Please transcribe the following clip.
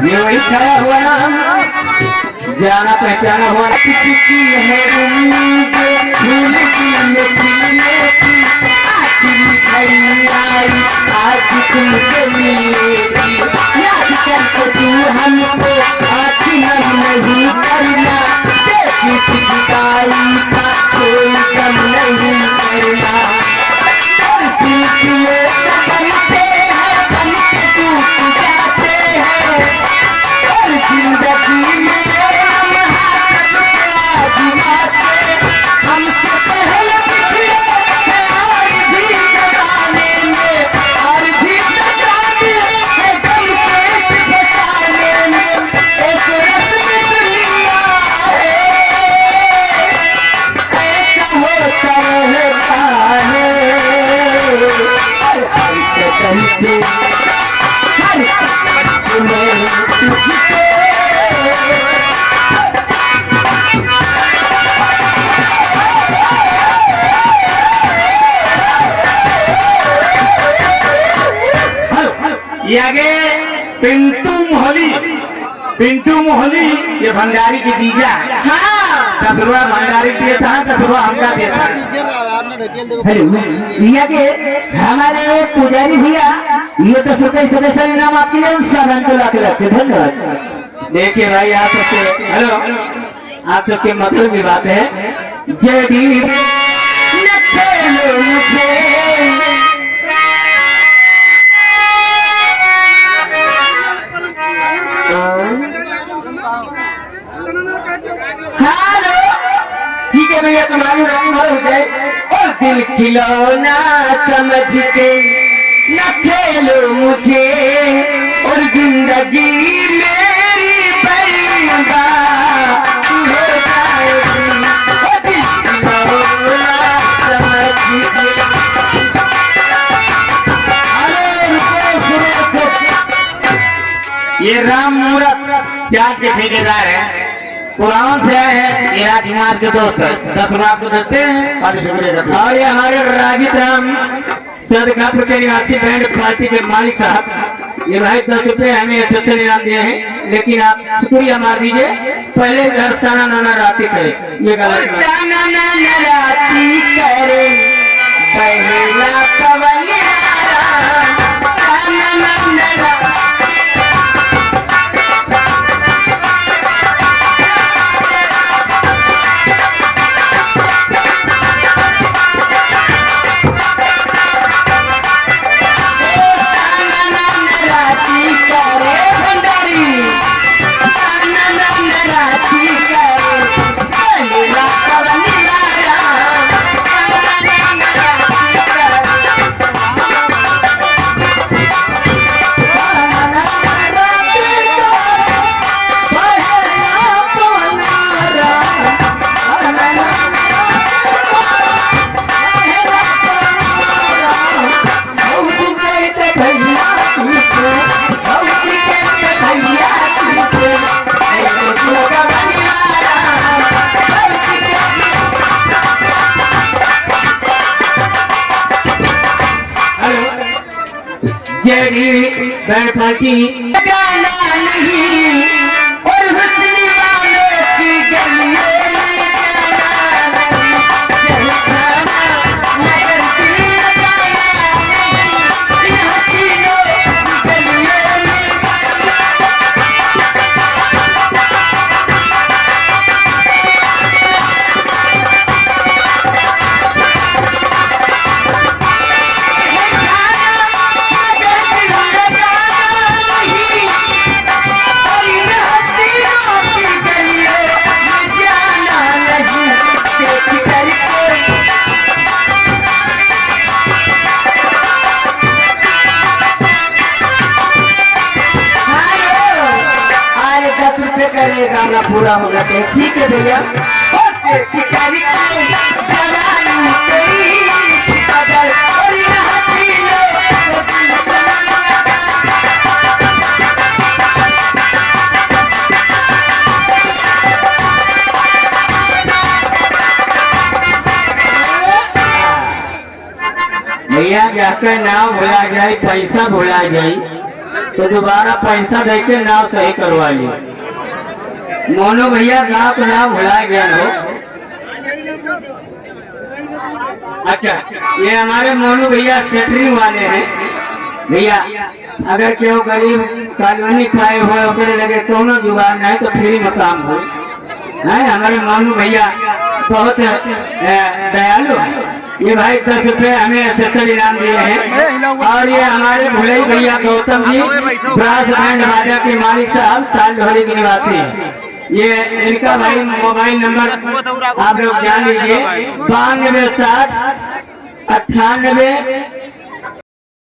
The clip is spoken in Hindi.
ये वही छाया हुआ जाना पहचाना हुआ चुकी है उम्मीद फूल की खिलने की आज तुमसे मिलेगी याद करके तू हमको आखी नहीं करना किसी शिकाई का कोई कम नहीं करना सिलसिले बनते हैं बन के टूट जाते हैं जिंदगी में हमसे पहले बिछड़े और भी जगाने में और भी जगाने के गम पेट बचाने में एक रस्म दुनिया है ऐसा होता रहता है हर कदम पे हर कदम में तुझसे ये आगे पिंटू मोहली ये भंडारी की जीजा हाँ चतुर्वा भंडारी दिए था चतुर्वा हमका दिया था ये आगे हमारे पुजारी भैया ये तो स्पेशल इनाम आपके लिए सामान को लाके रखे धन्यवाद। देखिए भाई आप सबके हेलो आप सबके मतलब की बात है जेडी न खेलो मुझे हेलो ठीक है भैया तुम्हारी रानी भर हो जाए और दिल खिलौना समझ के न खेलो मुझे और जिंदगी मेरी बर्बाद हो जाएगी और दिल खिलौना समझ के ये राम मूरत चार के ठेकेदार है पुराण से आए हैं ये राजकुमार के दोस्त है 10 रुपये आपको देते हैं और ये हमारे राजित राम सदकापुर के निवासी बैंड पार्टी के मालिक साहब ये भाई 10 रुपये हमें स्पेशल इनाम दिए हैं लेकिन आप शुक्रिया मार दीजिए पहले घर साना नाना राती करे ये गलत साना नाना राती करे पहला कवलिया साना नाना बैंड पार्टी गाना नहीं और हुस्न वाले की गलियों में ये गाना पूरा हो गया तो ठीक है भैया। भैया जाकर नाव भुला जाए, पैसा भुला जाए तो दोबारा पैसा देके नाव सही करवा लिया। मोनू भैया गाँव का नाव भुला गया हो। अच्छा, ये हमारे मोनू भैया सेटरिंग वाले हैं भैया। अगर केहू गरीब कॉलोनी खाए हुए ओकरे लगे कोनो जुगाड़ नहीं तो फ्री में काम हो है। हमारे मोनू भैया बहुत दयालु है। ये भाई 10 रुपए हमें स्पेशल इनाम दिए हैं। और ये हमारे भुलई भैया गौतम जी ब्रास बैंड बाजा के मालिक साहब तालढोरी के निवासी हैं। ये इनका भाई मोबाइल नंबर आप लोग जान लीजिए 92 60 98